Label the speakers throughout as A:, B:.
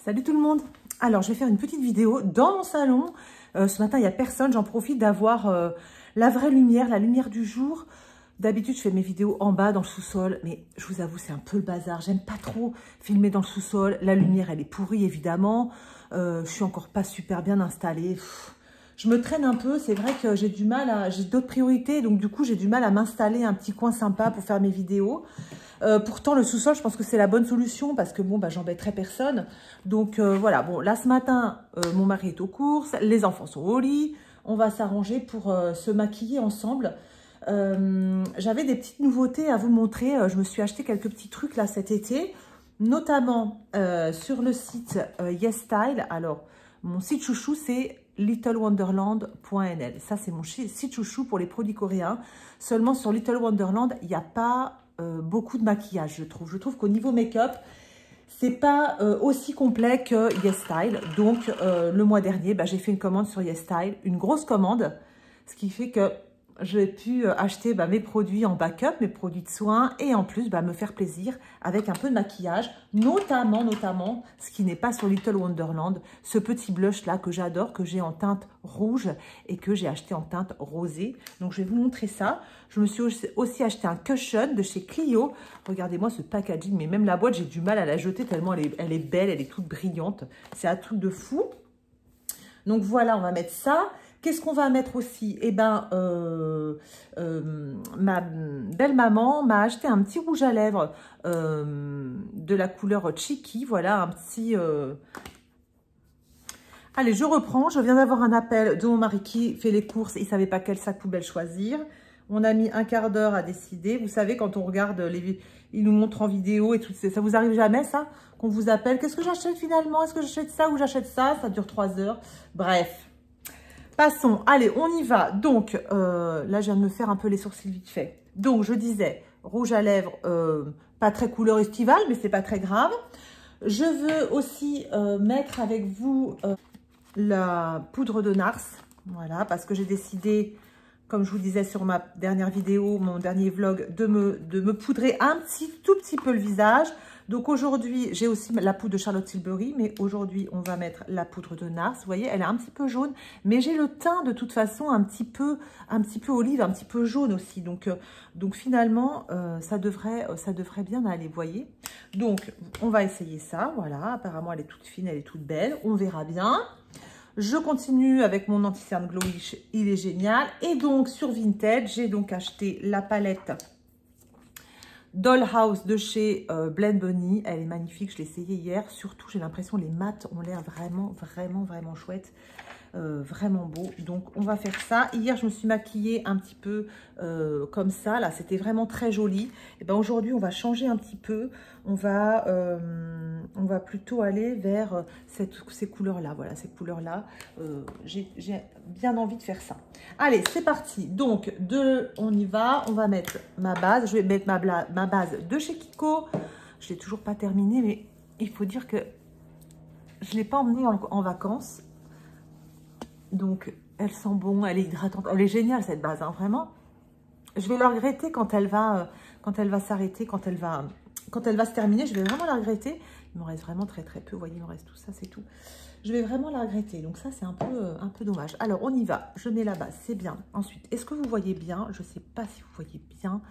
A: Salut tout le monde. Alors, je vais faire une petite vidéo dans mon salon. Ce matin, il n'y a personne. J'en profite d'avoir la vraie lumière, la lumière du jour. D'habitude, je fais mes vidéos en bas, dans le sous-sol. Mais je vous avoue, c'est un peu le bazar. J'aime pas trop filmer dans le sous-sol. La lumière, elle est pourrie, évidemment. Je suis encore pas super bien installée. Je me traîne un peu. C'est vrai que j'ai du mal à... J'ai d'autres priorités. Donc, du coup, j'ai du mal à m'installer un petit coin sympa pour faire mes vidéos. Pourtant, le sous-sol, je pense que c'est la bonne solution parce que bon, bah, j'embêterai personne. Donc, voilà. Bon, là, ce matin, mon mari est aux courses. Les enfants sont au lit. On va s'arranger pour se maquiller ensemble. J'avais des petites nouveautés à vous montrer. Je me suis acheté quelques petits trucs là cet été, notamment sur le site YesStyle. Alors, mon site chouchou, c'est littlewonderland.nl. Ça, c'est mon site chouchou pour les produits coréens. Seulement, sur Little Wonderland, il n'y a pas beaucoup de maquillage, je trouve. Je trouve qu'au niveau make-up, c'est pas aussi complet que YesStyle. Donc, le mois dernier, bah, j'ai fait une commande sur YesStyle, une grosse commande, ce qui fait que j'ai pu acheter mes produits en backup, mes produits de soins, et en plus me faire plaisir avec un peu de maquillage, notamment, ce qui n'est pas sur Little Wonderland, ce petit blush là que j'adore, que j'ai en teinte rouge et que j'ai acheté en teinte rosée. Donc je vais vous montrer ça. Je me suis aussi acheté un cushion de chez Clio. Regardez-moi ce packaging, mais même la boîte, j'ai du mal à la jeter tellement elle est belle, elle est toute brillante. C'est un truc de fou. Donc voilà, on va mettre ça. Qu'est-ce qu'on va mettre aussi? Eh ben, ma belle-maman m'a acheté un petit rouge à lèvres de la couleur Cheeky. Voilà, un petit... Allez, je reprends. Je viens d'avoir un appel de mon mari qui fait les courses. Il ne savait pas quel sac poubelle choisir. On a mis un quart d'heure à décider. Vous savez, quand on regarde, il nous montre en vidéo et tout, ça vous arrive jamais, ça? Qu'on vous appelle, qu'est-ce que j'achète finalement? Est-ce que j'achète ça ou j'achète ça? Ça dure 3 heures. Bref. Passons, allez, on y va. Donc, là, je viens de me faire un peu les sourcils vite fait. Donc, je disais, rouge à lèvres, pas très couleur estivale, mais c'est pas très grave. Je veux aussi mettre avec vous la poudre de Nars. Voilà, parce que j'ai décidé, comme je vous disais sur ma dernière vidéo, mon dernier vlog, de me poudrer tout petit peu le visage. Donc aujourd'hui, j'ai aussi la poudre de Charlotte Tilbury, mais aujourd'hui, on va mettre la poudre de Nars. Vous voyez, elle est un petit peu jaune, mais j'ai le teint de toute façon un petit peu olive, un petit peu jaune aussi. Donc finalement, ça devrait bien aller, vous voyez. Donc, on va essayer ça, voilà. Apparemment, elle est toute fine, elle est toute belle. On verra bien. Je continue avec mon anti-cerne Glowish, il est génial. Et donc, sur Vinted, j'ai donc acheté la palette Dollhouse de chez Blend Bunny. Elle est magnifique, je l'ai essayée hier. Surtout, j'ai l'impression que les mats ont l'air vraiment chouettes. Vraiment beau. Donc, on va faire ça. Hier, je me suis maquillée un petit peu comme ça. Là, c'était vraiment très joli. Et ben aujourd'hui, on va changer un petit peu. On va plutôt aller vers ces couleurs-là. Voilà, ces couleurs-là. J'ai bien envie de faire ça. Allez, c'est parti. Donc, on y va. On va mettre ma base. Je vais mettre ma base de chez Kiko. Je ne l'ai toujours pas terminée, mais il faut dire que je ne l'ai pas emmenée en vacances. Donc, elle sent bon, elle est hydratante. Elle est géniale, cette base, hein, vraiment. Je vais la regretter quand elle va s'arrêter, quand elle va se terminer. Je vais vraiment la regretter. Il me reste vraiment très peu. Vous voyez, il me reste tout ça, c'est tout. Je vais vraiment la regretter. Donc ça, c'est un peu dommage. Alors, on y va. Je mets la base, c'est bien. Ensuite, est-ce que vous voyez bien? Je ne sais pas si vous voyez bien.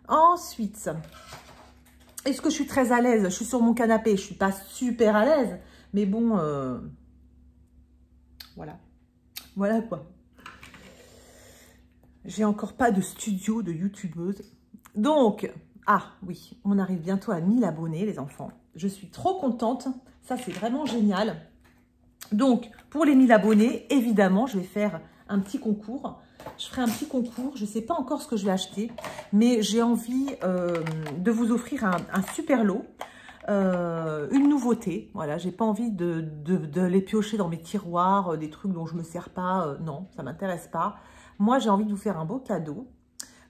A: Ensuite, est-ce que je suis très à l'aise? Je suis sur mon canapé. Je ne suis pas super à l'aise. Mais bon, voilà. Voilà quoi. J'ai encore pas de studio de youtubeuse. Donc, ah oui, on arrive bientôt à 1000 abonnés les enfants. Je suis trop contente. Ça, c'est vraiment génial. Donc, pour les 1000 abonnés, évidemment, je vais faire un petit concours. Je ferai un petit concours. Je ne sais pas encore ce que je vais acheter, mais j'ai envie de vous offrir un super lot. Une nouveauté, voilà, j'ai pas envie de les piocher dans mes tiroirs, des trucs dont je me sers pas, non, ça m'intéresse pas. Moi, j'ai envie de vous faire un beau cadeau.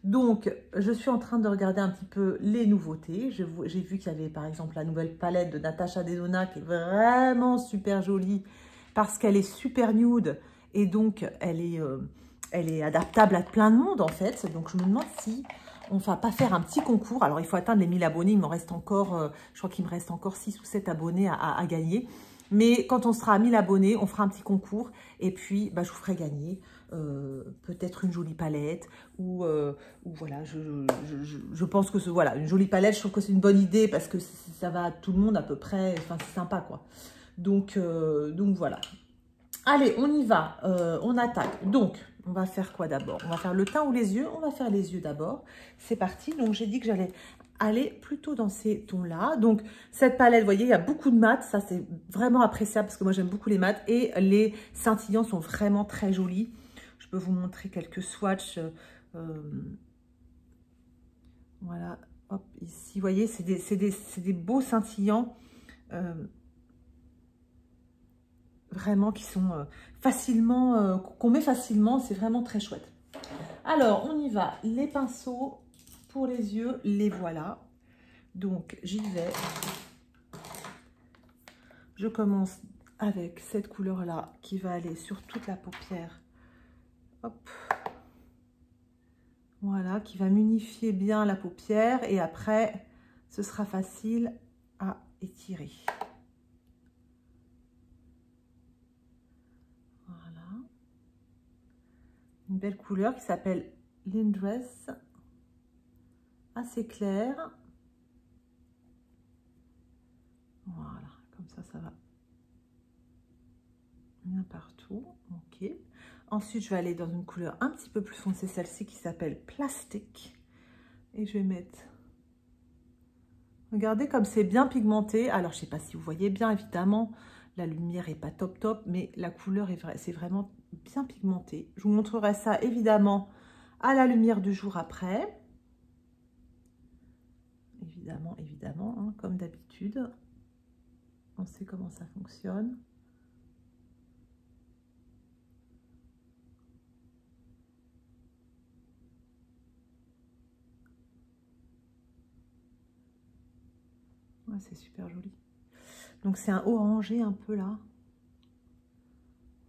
A: Donc, je suis en train de regarder un petit peu les nouveautés. J'ai vu qu'il y avait par exemple la nouvelle palette de Natasha Denona qui est vraiment super jolie parce qu'elle est super nude et donc elle est adaptable à plein de monde en fait. Donc, je me demande si on ne va pas faire un petit concours. Alors, il faut atteindre les 1000 abonnés. Il m'en reste encore, je crois qu'il me reste encore 6 ou 7 abonnés à gagner. Mais quand on sera à 1000 abonnés, on fera un petit concours. Et puis, bah, je vous ferai gagner peut-être une jolie palette. Ou voilà, je pense que voilà, une jolie palette, je trouve que c'est une bonne idée. Parce que ça va à tout le monde à peu près. Enfin, c'est sympa, quoi. Donc voilà. Allez, on y va. On attaque. Donc, on va faire quoi d'abord? On va faire le teint ou les yeux? On va faire les yeux d'abord. C'est parti. Donc, j'ai dit que j'allais aller plutôt dans ces tons-là. Donc, cette palette, vous voyez, il y a beaucoup de mat. Ça, c'est vraiment appréciable parce que moi, j'aime beaucoup les mats. Et les scintillants sont vraiment très jolis. Je peux vous montrer quelques swatchs. Voilà. Hop, ici, vous voyez, c'est des beaux scintillants. Vraiment qui sont facilement, qu'on met facilement, c'est vraiment très chouette. Alors, on y va, les pinceaux pour les yeux, les voilà. Donc, j'y vais. Je commence avec cette couleur-là qui va aller sur toute la paupière. Hop. Voilà, qui va m'unifier bien la paupière et après, ce sera facile à étirer. Une belle couleur qui s'appelle Lindress, assez claire. Voilà, comme ça va bien partout. Ok. Ensuite, je vais aller dans une couleur un petit peu plus foncée, celle-ci qui s'appelle Plastique. Et je vais mettre... Regardez comme c'est bien pigmenté. Alors, je ne sais pas si vous voyez bien, évidemment. La lumière n'est pas top, mais la couleur c'est vraiment bien pigmenté. Je vous montrerai ça, évidemment, à la lumière du jour après. Évidemment, hein, comme d'habitude. On sait comment ça fonctionne. Ouais, c'est super joli. Donc, c'est un orangé un peu là.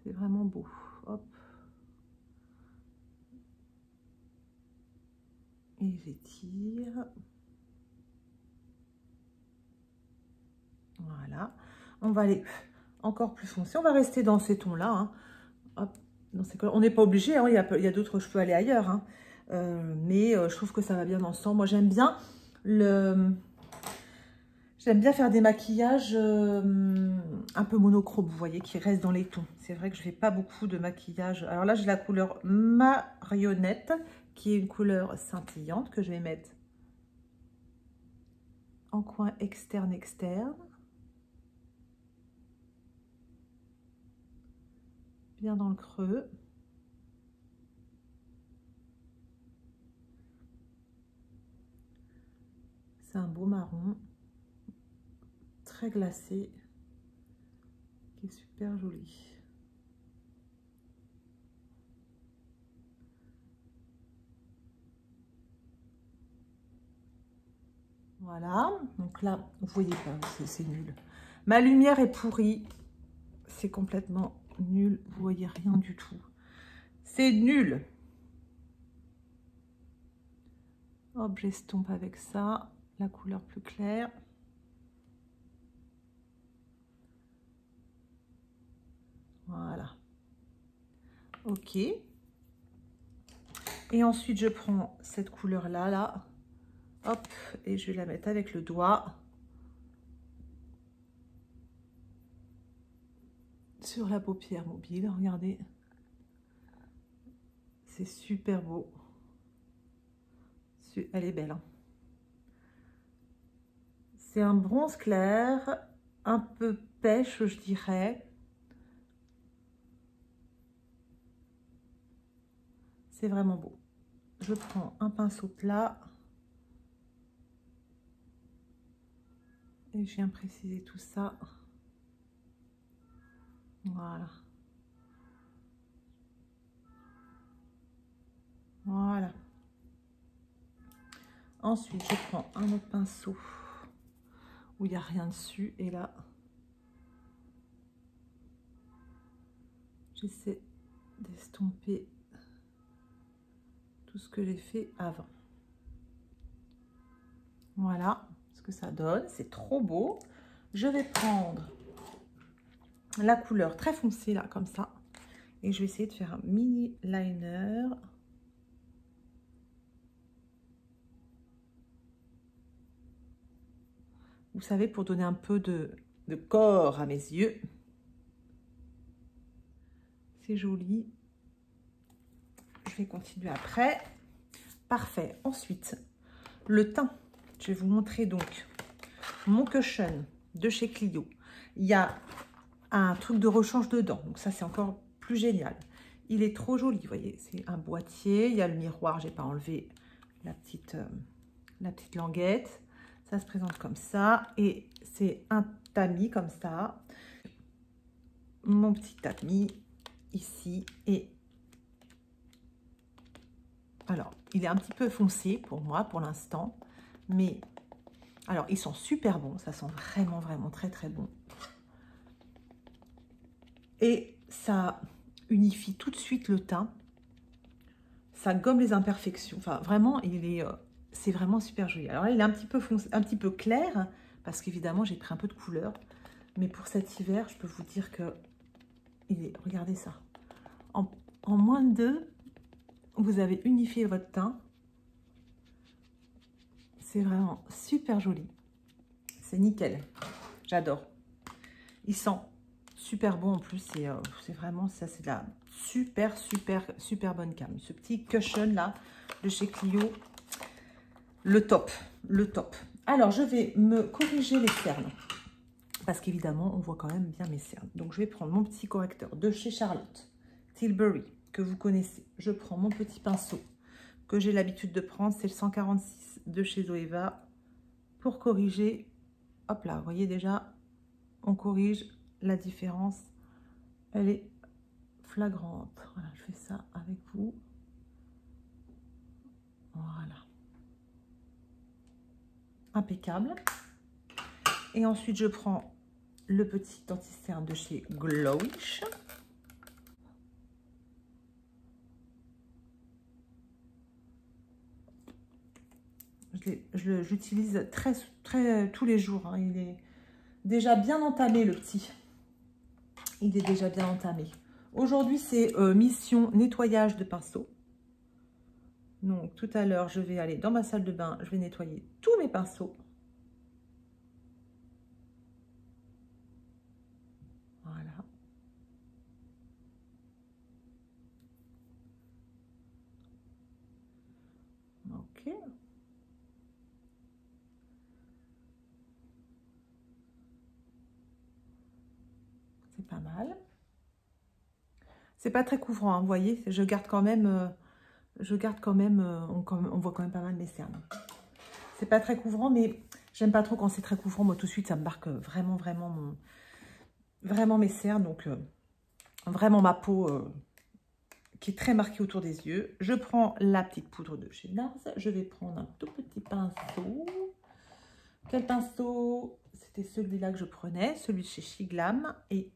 A: C'est vraiment beau. Hop. Et j'étire. Voilà. On va aller encore plus foncé. On va rester dans ces tons-là. Hein. Hop. Dans ces couleurs. On n'est pas obligé. Hein. Il y a d'autres, je peux aller ailleurs. Hein. Mais je trouve que ça va bien ensemble. Moi, j'aime bien J'aime bien faire des maquillages un peu monochrome, vous voyez, qui restent dans les tons. C'est vrai que je ne fais pas beaucoup de maquillage. Alors là, j'ai la couleur Marionnette, qui est une couleur scintillante que je vais mettre en coin externe. Bien dans le creux. C'est un beau marron. Très glacé. Qui est super joli. Voilà, donc là, vous voyez pas, c'est nul. Ma lumière est pourrie, c'est complètement nul, vous voyez rien du tout. C'est nul. Hop, j'estompe avec ça, la couleur plus claire. Voilà. Ok. Et ensuite, je prends cette couleur-là, là. Hop, et je vais la mettre avec le doigt sur la paupière mobile. Regardez, c'est super beau. Elle est belle. Hein. C'est un bronze clair, un peu pêche, je dirais. C'est vraiment beau. Je prends un pinceau plat. Et je viens préciser tout ça. Voilà. Voilà. Ensuite, je prends un autre pinceau où il n'y a rien dessus. Et là, j'essaie d'estomper tout ce que j'ai fait avant. Voilà ce que ça donne. C'est trop beau. Je vais prendre la couleur très foncée là, comme ça. Et je vais essayer de faire un mini liner. Vous savez, pour donner un peu de corps à mes yeux. C'est joli. Je vais continuer après. Parfait. Ensuite, le teint. Je vais vous montrer donc mon cushion de chez Clio. Il y a un truc de rechange dedans. Donc ça, c'est encore plus génial. Il est trop joli, vous voyez. C'est un boîtier. Il y a le miroir. J'ai pas enlevé la petite languette. Ça se présente comme ça. Et c'est un tamis comme ça. Mon petit tamis ici. Et alors, il est un petit peu foncé pour moi pour l'instant. Mais alors, ils sont super bons. Ça sent vraiment, vraiment très, très bon. Et ça unifie tout de suite le teint. Ça gomme les imperfections. Enfin, vraiment, c'est vraiment super joli. Alors là, il est un petit peu foncé, un petit peu clair, parce qu'évidemment, j'ai pris un peu de couleur. Mais pour cet hiver, je peux vous dire que regardez ça. En moins de 2, vous avez unifié votre teint. C'est vraiment super joli. C'est nickel. J'adore. Il sent super bon en plus. C'est vraiment ça, c'est de la super, super, super bonne cam. Ce petit cushion là de chez Clio. Le top. Le top. Alors, je vais me corriger les cernes. Parce qu'évidemment, on voit quand même bien mes cernes. Donc, je vais prendre mon petit correcteur de chez Charlotte Tilbury, que vous connaissez. Je prends mon petit pinceau que j'ai l'habitude de prendre. C'est le 146 de chez Zoeva pour corriger. Hop là, vous voyez déjà, on corrige la différence. Elle est flagrante. Voilà, je fais ça avec vous. Voilà. Impeccable. Et ensuite, je prends le petit anti-cerne de chez Glowish. J'utilise très tous les jours. Hein. Il est déjà bien entamé, le petit. Il est déjà bien entamé. Aujourd'hui, c'est mission nettoyage de pinceau. Donc, tout à l'heure, je vais aller dans ma salle de bain. Je vais nettoyer tous mes pinceaux. Voilà. Ok. C'est pas mal. C'est pas très couvrant, hein, vous voyez. Je garde quand même, on voit quand même pas mal mes cernes. C'est pas très couvrant, mais j'aime pas trop quand c'est très couvrant. Moi, tout de suite, ça me marque vraiment, vraiment mes cernes. Donc, vraiment ma peau qui est très marquée autour des yeux. Je prends la petite poudre de chez NARS. Je vais prendre un tout petit pinceau. Quel pinceau? C'était celui-là que je prenais, celui de chez Shiglam. Et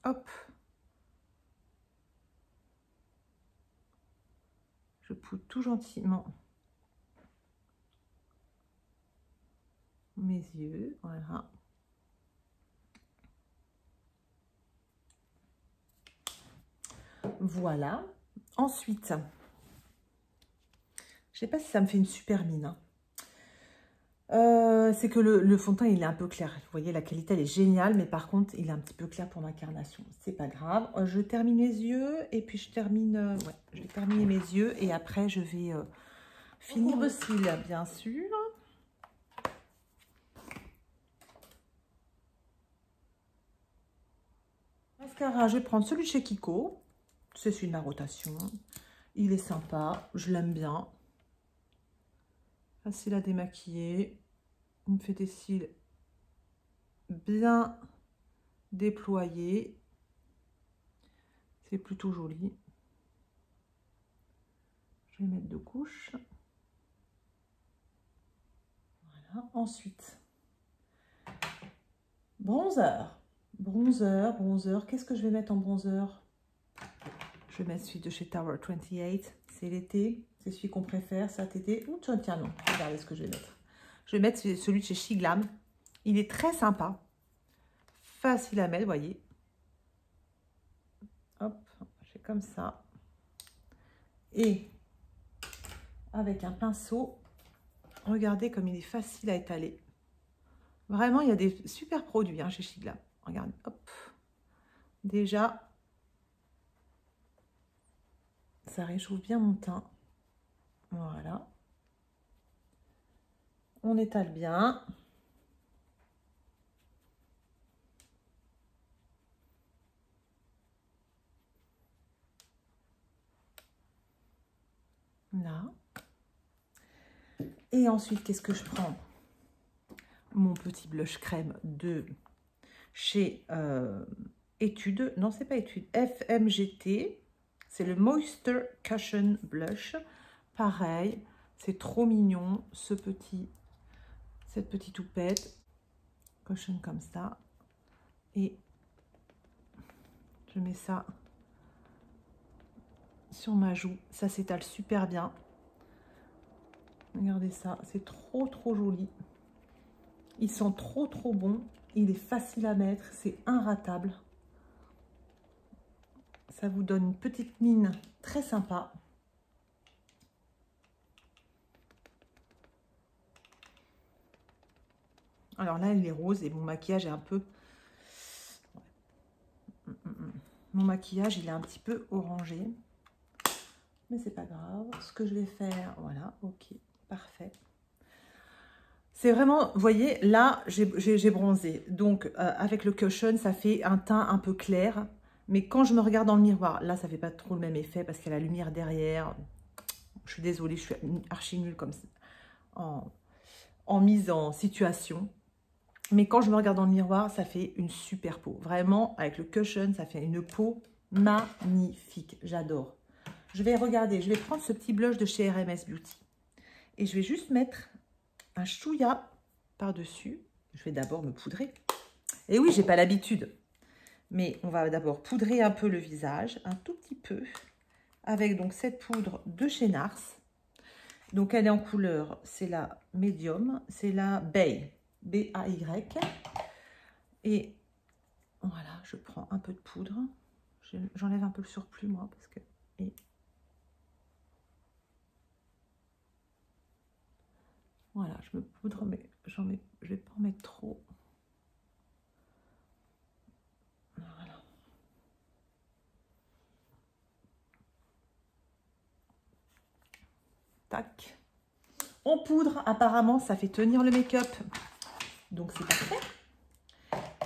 A: hop, je poudre tout gentiment mes yeux, voilà. Voilà. Ensuite, je sais pas si ça me fait une super mine. Hein. C'est que le fond de teint, il est un peu clair. Vous voyez, la qualité, elle est géniale, mais par contre, il est un petit peu clair pour ma carnation. C'est pas grave. Je termine les yeux et puis je termine... ouais, je vais terminer mes yeux et après, je vais finir vos cils, bien sûr. Mascara, je vais prendre celui de chez Kiko. C'est celui de ma rotation. Il est sympa, je l'aime bien. Facile à démaquiller. Il me fait des cils bien déployés. C'est plutôt joli. Je vais mettre 2 couches. Voilà. Ensuite, bronzer. Bronzer, bronzer. Qu'est-ce que je vais mettre en bronzer? Je vais mettre celui de chez Tower 28. C'est l'été. C'est celui qu'on préfère cet été. Ouh, tiens, non. Regardez ce que je vais mettre. Je vais mettre celui de chez Shiglam. Il est très sympa. facile à mettre, vous voyez. Hop, je fais comme ça. Et avec un pinceau, regardez comme il est facile à étaler. Vraiment, il y a des super produits hein, chez Shiglam. Regardez, hop. Déjà, ça réchauffe bien mon teint. Voilà. On étale bien. Là. Et ensuite, qu'est-ce que je prends? Mon petit blush crème de chez Études. Non, c'est pas Études. FMGT. C'est le Moisture Cushion Blush. Pareil, c'est trop mignon, cette petite toupette. Cushion comme ça. Et je mets ça sur ma joue. Ça s'étale super bien. Regardez ça, c'est trop joli. Ils sont trop bons. Il est facile à mettre, c'est inratable. Ça vous donne une petite mine très sympa. Alors là, il est rose et mon maquillage est un peu... Mon maquillage, il est un petit peu orangé. Mais c'est pas grave. Ce que je vais faire, voilà, ok, parfait. C'est vraiment, vous voyez, là, j'ai bronzé. Donc, avec le cushion, ça fait un teint un peu clair. Mais quand je me regarde dans le miroir, là, ça fait pas trop le même effet parce qu'il y a la lumière derrière. Je suis désolée, je suis archi nulle comme ça, en mise en situation. Mais quand je me regarde dans le miroir, ça fait une super peau. Vraiment, avec le cushion, ça fait une peau magnifique. J'adore. Je vais regarder, je vais prendre ce petit blush de chez RMS Beauty. Et je vais juste mettre un chouïa par-dessus. Je vais d'abord me poudrer. Et oui, j'ai pas l'habitude. Mais on va d'abord poudrer un peu le visage, un tout petit peu, avec donc cette poudre de chez Nars. Donc elle est en couleur, c'est la médium, c'est la Bay, B-A-Y. Et voilà, je prends un peu de poudre. J'enlève un peu le surplus moi, parce que... Et voilà, je me poudre, mais je vais pas en mettre trop. Voilà. Tac. On poudre, apparemment, ça fait tenir le make-up. Donc, c'est parfait.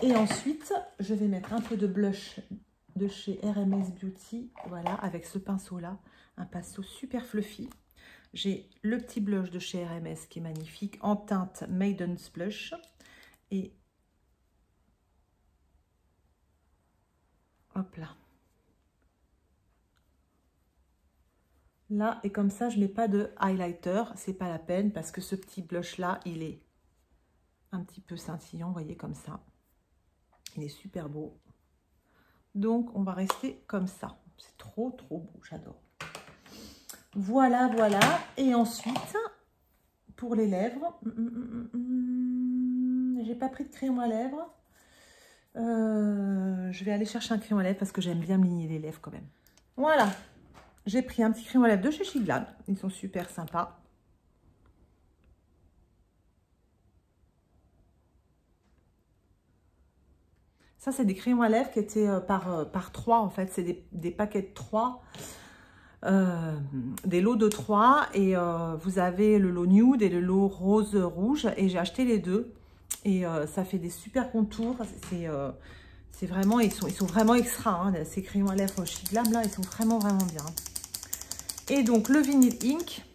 A: Et ensuite, je vais mettre un peu de blush de chez RMS Beauty. Voilà, avec ce pinceau-là. Un pinceau super fluffy. J'ai le petit blush de chez RMS qui est magnifique en teinte Maiden's Blush. Et hop là. Là, et comme ça, je mets pas de highlighter. C'est pas la peine parce que ce petit blush-là, il est un petit peu scintillant, vous voyez, comme ça. Il est super beau. Donc, on va rester comme ça. C'est trop beau, j'adore. Voilà, voilà. Et ensuite, pour les lèvres, j'ai pas pris de crayon à lèvres. Je vais aller chercher un crayon à lèvres parce que j'aime bien me ligner les lèvres quand même. Voilà. J'ai pris un petit crayon à lèvres de chez Shiglam. Ils sont super sympas. Ça, c'est des crayons à lèvres qui étaient par 3 en fait. C'est des paquets de 3. Des lots de 3 et vous avez le lot nude et le lot rose rouge et j'ai acheté les deux et ça fait des super contours. C'est vraiment, ils sont vraiment extra hein, ces crayons à lèvres Shiglam là, ils sont vraiment bien. Et donc le Vinyl Ink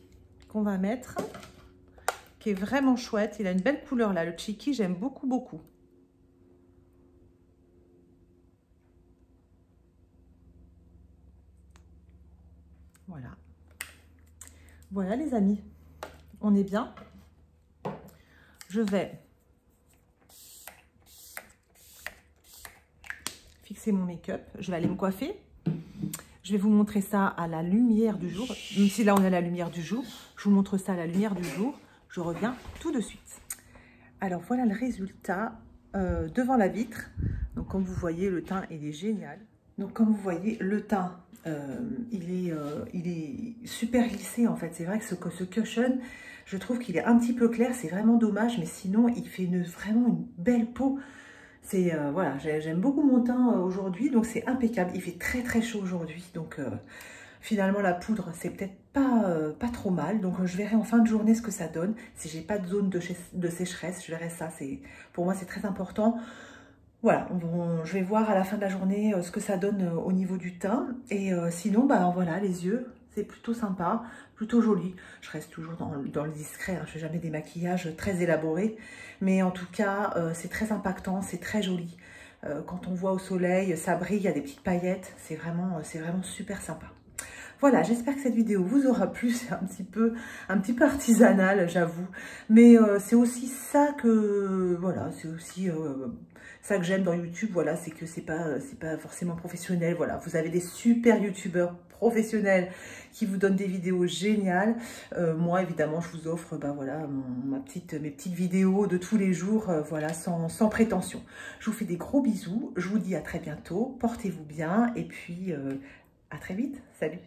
A: qu'on va mettre, qui est vraiment chouette, il a une belle couleur là, le Cheeky, j'aime beaucoup. Voilà. Voilà les amis, on est bien. Je vais fixer mon make-up. Je vais aller me coiffer. Je vais vous montrer ça à la lumière du jour. Même si là on est à la lumière du jour, je vous montre ça à la lumière du jour. Je reviens tout de suite. Alors voilà le résultat devant la vitre. Donc comme vous voyez, le teint, il est génial. Donc comme vous voyez, le teint, il est super glissé en fait. C'est vrai que ce cushion, je trouve qu'il est un petit peu clair. C'est vraiment dommage, mais sinon, il fait vraiment une belle peau. C'est voilà, j'aime beaucoup mon teint aujourd'hui, donc c'est impeccable. Il fait très très chaud aujourd'hui, donc finalement la poudre c'est peut-être pas trop mal. Donc je verrai en fin de journée ce que ça donne. Si j'ai pas de zone de sécheresse, je verrai ça. Pour moi c'est très important. Voilà, je vais voir à la fin de la journée ce que ça donne au niveau du teint. Et sinon, bah voilà, les yeux, c'est plutôt sympa, plutôt joli. Je reste toujours dans le discret, hein, je fais jamais des maquillages très élaborés. Mais en tout cas, c'est très impactant, c'est très joli. Quand on voit au soleil, ça brille, il y a des petites paillettes. C'est vraiment super sympa. Voilà, j'espère que cette vidéo vous aura plu. C'est un petit peu artisanal, j'avoue. Mais c'est aussi ça que, voilà, c'est aussi ça que j'aime dans YouTube. Voilà, c'est que c'est pas forcément professionnel. Voilà, vous avez des super youtubeurs professionnels qui vous donnent des vidéos géniales. Moi, évidemment, je vous offre, bah voilà, mes petites vidéos de tous les jours, voilà, sans prétention. Je vous fais des gros bisous. Je vous dis à très bientôt. Portez-vous bien et puis à très vite. Salut!